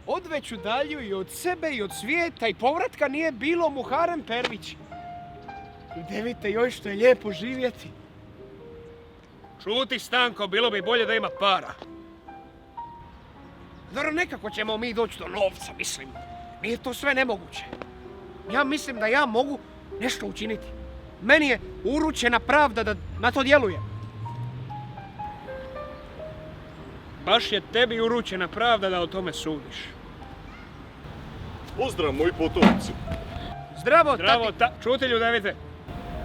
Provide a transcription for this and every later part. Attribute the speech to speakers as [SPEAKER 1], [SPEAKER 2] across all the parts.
[SPEAKER 1] odveću dalju i od sebe i od svijeta i povratka nije bilo Muharem Pervić. I vidite joj što je lijepo živjeti. Šuti, Stanko, bilo bi bolje da ima para. Dobro, nekako ćemo mi doći do novca, mislim. Nije to sve nemoguće. Ja mislim da ja mogu nešto učiniti. Meni je uručena pravda da na to djelujem. Baš je tebi uručena pravda da o tome sudiš.
[SPEAKER 2] Pozdrav, moji potomci.
[SPEAKER 1] Zdravo, čuti ljudevite.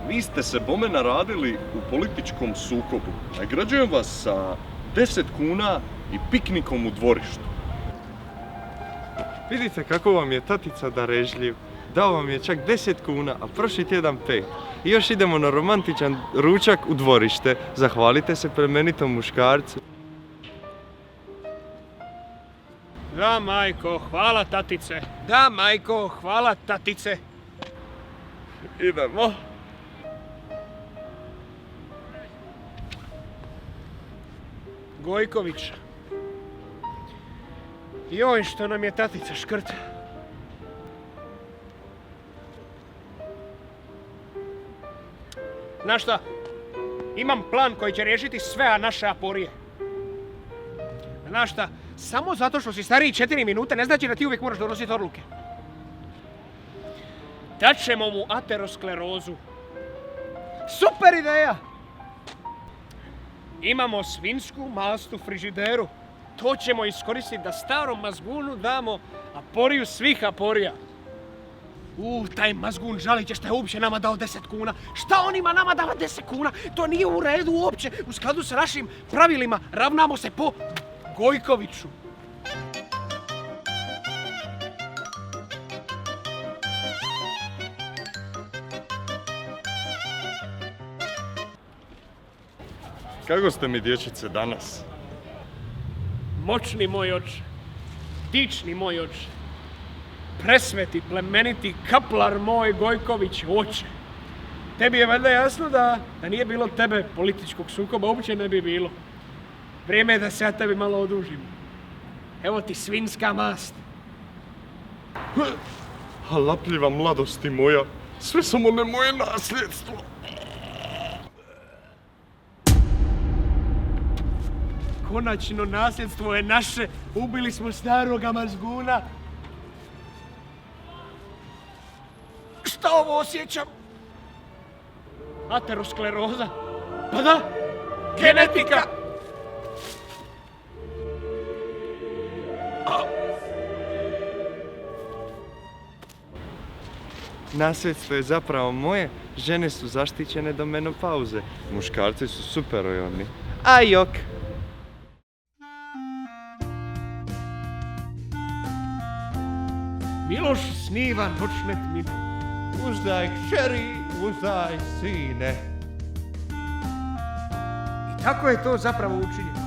[SPEAKER 2] Vi ste se bome naradili u političkom sukobu. Nagrađujem vas sa 10 kuna i piknikom u dvorištu.
[SPEAKER 3] Vidite kako vam je tatica darežljiv. Dao vam je čak 10 kuna, a prošli tjedan 5. I još idemo na romantičan ručak u dvorište. Zahvalite se plemenitom muškarcu.
[SPEAKER 1] Da, majko, hvala tatice. Da, majko, hvala tatice.
[SPEAKER 3] Idemo.
[SPEAKER 1] Gojković. Joj, što nam je tatica škrta. Znaš šta? Imam plan koji će riješiti sve naše aporije. Znaš šta? Samo zato što si stariji 4 minute ne znači da ti uvijek moraš donositi odluke. Daćemo mu aterosklerozu. Super ideja! Imamo svinjsku mastu frižideru. To ćemo iskoristiti da starom mazgunu damo aporiju svih aporija. Taj mazgun žalit će što je uopće nama dao 10 kuna. Šta on ima nama dava 10 kuna? To nije u redu uopće. U skladu sa našim pravilima ravnamo se po Gojkoviću.
[SPEAKER 3] Kako ste mi dječice danas?
[SPEAKER 1] Moćni moj oče, dični moj oče, presveti, plemeniti kaplar moj Gojković oče. Tebi je valjda jasno da nije bilo tebe političkog sukoba, uopće ne bi bilo. Vrijeme je da se ja tebi malo odužim. Evo ti svinjska mast.
[SPEAKER 3] A lapljiva mladosti moja, sve samo ne moje nasljedstvo.
[SPEAKER 1] Konačno nasljedstvo je naše, ubili smo staroga mazguna. Šta ovo osjećam? Ateroskleroza. Pa da, genetika.
[SPEAKER 3] Nasljedstvo je zapravo moje, žene su zaštićene do menopauze, muškarci su superiorni. A jok!
[SPEAKER 1] Miloš sniva noćne tmine.
[SPEAKER 4] Uzdaj kćeri, uzdaj sine.
[SPEAKER 1] I tako je to zapravo učinjeno.